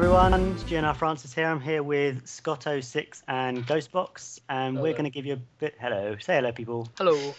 everyone, it's GNRfrancis here. I'm here with Scotto6 and GhostBox, and we're going to give you a bit. Hello, say hello, people. Hello.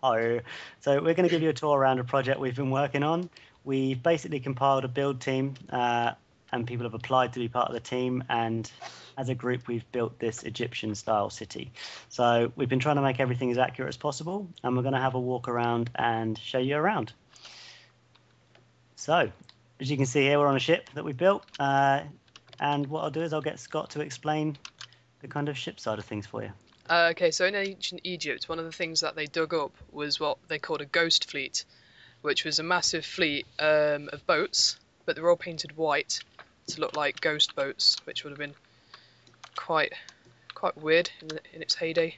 Hi. So we're going to give you a tour around a project we've been working on. We've basically compiled a build team, and people have applied to be part of the team. And as a group, we've built this Egyptian-style city. So we've been trying to make everything as accurate as possible, and we're going to have a walk around and show you around. So, as you can see here, we're on a ship that we built, and what I'll do is I'll get Scott to explain the kind of ship side of things for you. Okay, so in ancient Egypt, one of the things that they dug up was what they called a ghost fleet, which was a massive fleet of boats, but they were all painted white to look like ghost boats, which would have been quite weird in its heyday.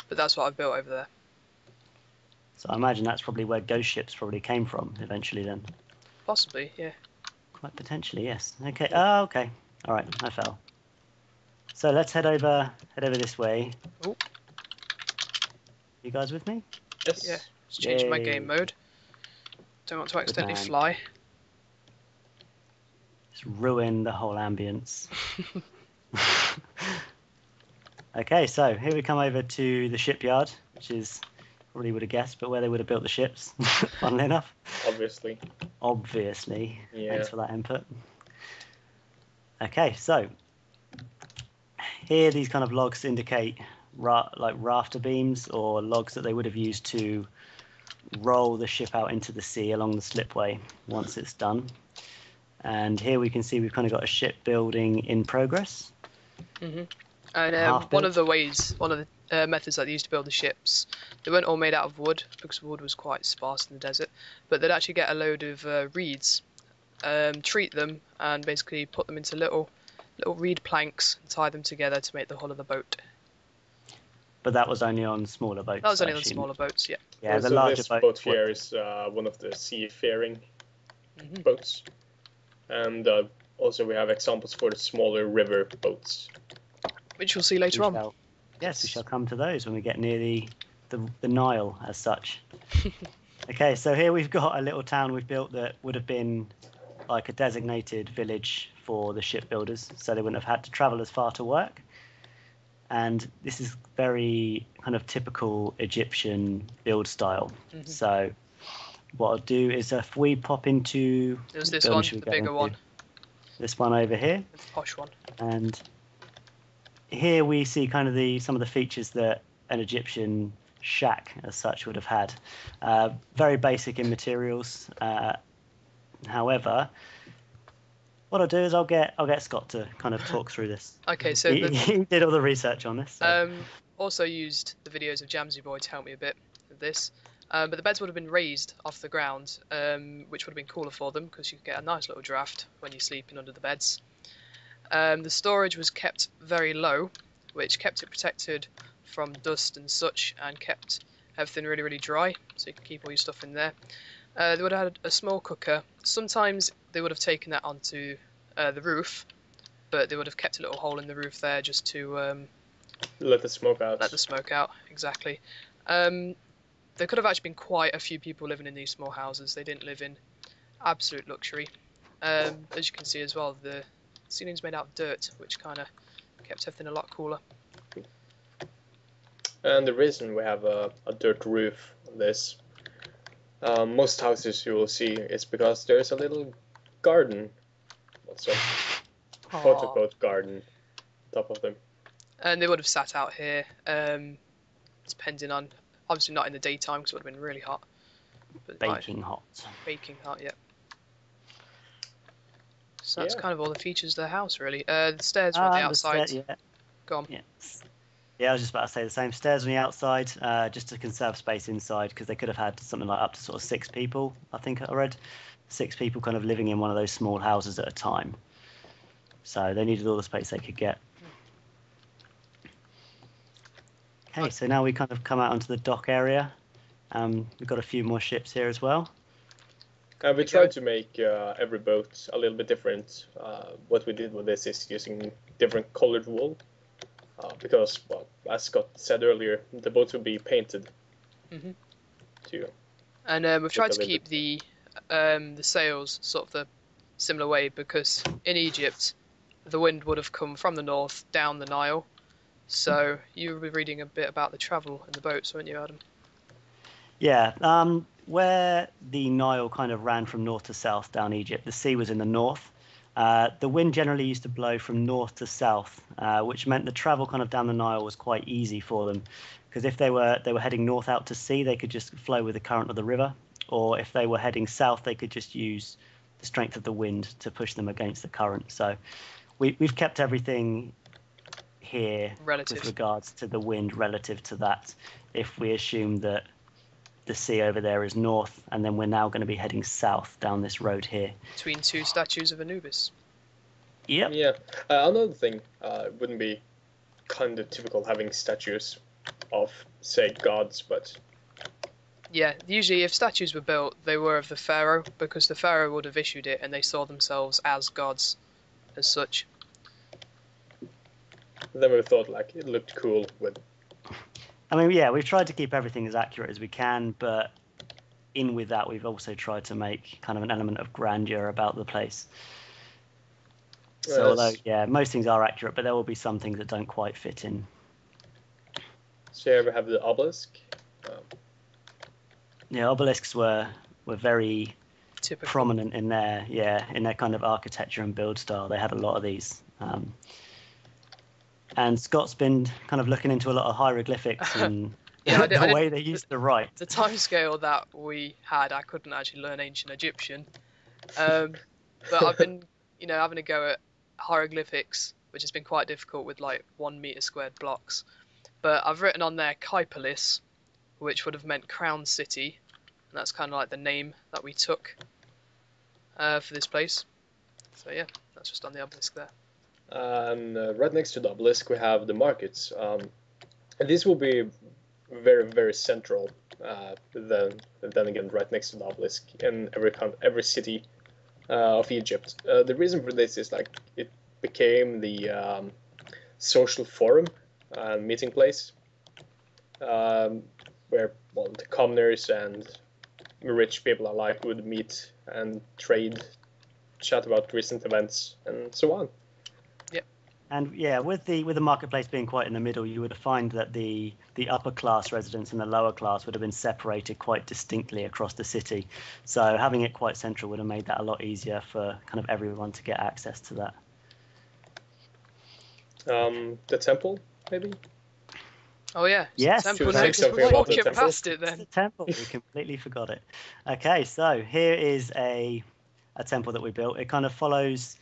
But that's what I've built over there. So I imagine that's probably where ghost ships probably came from eventually then. Possibly, yeah. Quite potentially, yes. Okay. Oh, okay. All right. I fell. So let's head over this way. Ooh. You guys with me? Yes. Yeah. Just changing my game mode. Don't want to accidentally fly. Just ruin the whole ambience. Okay, so here we come over to the shipyard, which is probably would have guessed, but where they would have built the ships, funnily enough. Obviously. Obviously. Yeah. Thanks for that input. Okay, so here these kind of logs indicate like rafter beams or logs that they would have used to roll the ship out into the sea along the slipway once it's done. And here we can see we've kind of got a ship building in progress. Mm-hmm. And one of the methods that they used to build the ships, they weren't all made out of wood because wood was quite sparse in the desert, but they'd actually get a load of reeds, treat them, and basically put them into little reed planks and tie them together to make the hull of the boat. But that was only on smaller boats. That was only on smaller boats, yeah. Yeah, the so larger this boats. boat here is one of the seafaring boats, and also we have examples for the smaller river boats. Which we'll see later on. Yes, we shall come to those when we get near the Nile as such. Okay, so here we've got a little town we've built that would have been like a designated village for the shipbuilders, so they wouldn't have had to travel as far to work. And this is very kind of typical Egyptian build style. So what I'll do is if we pop into there's this one, the bigger one. This one over here. The posh one. And here we see kind of some of the features that an Egyptian shack as such would have had. Very basic in materials. However, what I'll do is I'll get Scott to kind of talk through this. Okay, so he did all the research on this. So. Also used the videos of Jamsy Boy to help me a bit with this. But the beds would have been raised off the ground, which would have been cooler for them because you could get a nice little draft when you're sleeping under the beds. The storage was kept very low, which kept it protected from dust and such, and kept everything really, really dry, so you can keep all your stuff in there. They would have had a small cooker. Sometimes they would have taken that onto the roof, but they would have kept a little hole in the roof there just to let the smoke out. Let the smoke out, exactly. There could have actually been quite a few people living in these small houses. They didn't live in absolute luxury. As you can see as well, the ceiling's made out of dirt, which kind of kept everything a lot cooler. And the reason we have a dirt roof on this, most houses you will see, is because there's a little garden, also quote-unquote garden, on top of them. And they would have sat out here, depending on, obviously not in the daytime because it would have been really hot. But baking hot. Baking hot, yeah. So that's kind of all the features of the house, really. The stairs were on the outside. Go on. Yeah, I was just about to say the same. Stairs on the outside, just to conserve space inside, because they could have had something like up to sort of 6 people, I think I read. 6 people kind of living in one of those small houses at a time. So they needed all the space they could get. Okay, so now we kind of come out onto the dock area. We've got a few more ships here as well. We tried to make every boat a little bit different. What we did with this is using different colored wool. Because, well, as Scott said earlier, the boats will be painted. Too. And we've tried to keep the sails sort of the similar way, because in Egypt the wind would have come from the north down the Nile. So you were reading a bit about the travel in the boats, weren't you, Adam? Yeah, where the Nile kind of ran from north to south down Egypt, the sea was in the north. The wind generally used to blow from north to south, which meant the travel kind of down the Nile was quite easy for them, because if they were heading north out to sea, they could just flow with the current of the river, or if they were heading south, they could just use the strength of the wind to push them against the current. So we've kept everything here Relative. with regards to the wind relative to that. If we assume that the sea over there is north, and then we're now going to be heading south down this road here. Between two statues of Anubis. Yep. Yeah. Another thing, it wouldn't be kind of typical having statues of, say, gods, but... Yeah, usually if statues were built, they were of the pharaoh, because the pharaoh would have issued it, and they saw themselves as gods, as such. Then we thought, like, it looked cool with... I mean, yeah, we've tried to keep everything as accurate as we can, but in with that, we've also tried to make kind of an element of grandeur about the place. So, although, yeah, most things are accurate, but there will be some things that don't quite fit in. So here we have the obelisk. Yeah, obelisks were very Typical. prominent in their kind of architecture and build style. They had a lot of these. And Scott's been kind of looking into a lot of hieroglyphics and the way they used to write. The time scale that we had, I couldn't actually learn ancient Egyptian. But I've been, having a go at hieroglyphics, which has been quite difficult with like 1 meter squared blocks. But I've written on there Kaipolis, which would have meant crown city. And that's kind of like the name that we took for this place. So yeah, that's just on the obelisk there. And right next to the obelisk we have the markets. And this will be very, very central. Then again, right next to the obelisk in every city of Egypt. The reason for this is like it became the social forum and meeting place, where the commoners and rich people alike would meet and trade, chat about recent events, and so on. And yeah, with the marketplace being quite in the middle, you would find that the upper class residents and the lower class would have been separated quite distinctly across the city. So having it quite central would have made that a lot easier for kind of everyone to get access to that. The temple, maybe? Oh yeah. Yes. Temple. Should we say something about the temple? Past it then. The temple. We completely forgot it. Okay, so here is a temple that we built. It kind of follows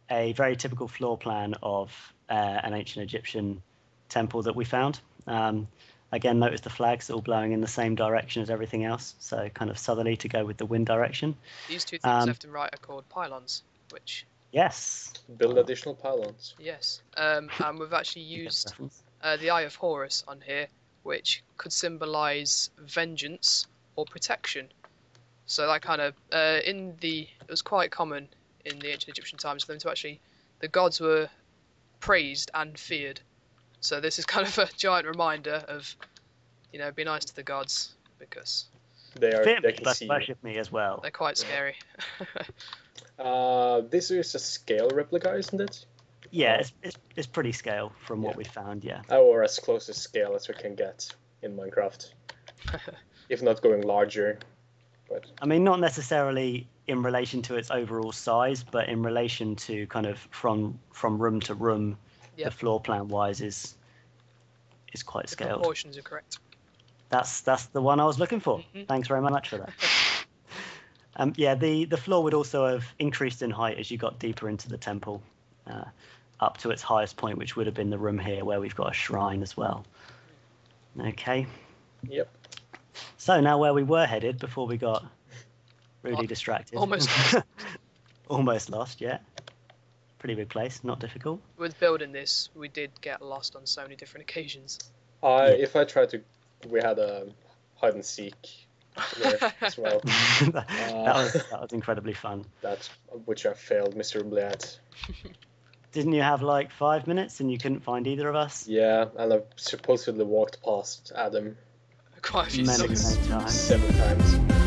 a very typical floor plan of an ancient Egyptian temple that we found. Again, notice the flags all blowing in the same direction as everything else, so kind of southerly to go with the wind direction. These two things left and right are called pylons, which... Yes. Build additional pylons. Yes. And we've actually used the Eye of Horus on here, which could symbolise vengeance or protection. So that kind of... it was quite common in the ancient Egyptian times for them to actually... The gods were praised and feared. So this is kind of a giant reminder of, be nice to the gods, because... They but can see worship me as well. They're quite scary. This is a scale replica, isn't it? Yeah, it's pretty scale from what we found, yeah. Or as close to scale as we can get in Minecraft. If not going larger. But I mean, not necessarily in relation to its overall size, but in relation to kind of from room to room, the floor plan wise is quite scaled. The proportions are correct. That's the one I was looking for. Mm-hmm. Thanks very much for that. The floor would also have increased in height as you got deeper into the temple, up to its highest point, which would have been the room here where we've got a shrine as well. Okay. Yep. So now where we were headed before we got really distracted. Almost lost. Lost, yeah. Pretty big place, not difficult. With building this, we did get lost on so many different occasions. If I tried to... We had a hide and seek there as well. that was incredibly fun. Which I failed miserably at. Didn't you have like 5 minutes and you couldn't find either of us? Yeah, and I supposedly walked past Adam Quite a few many times. several times.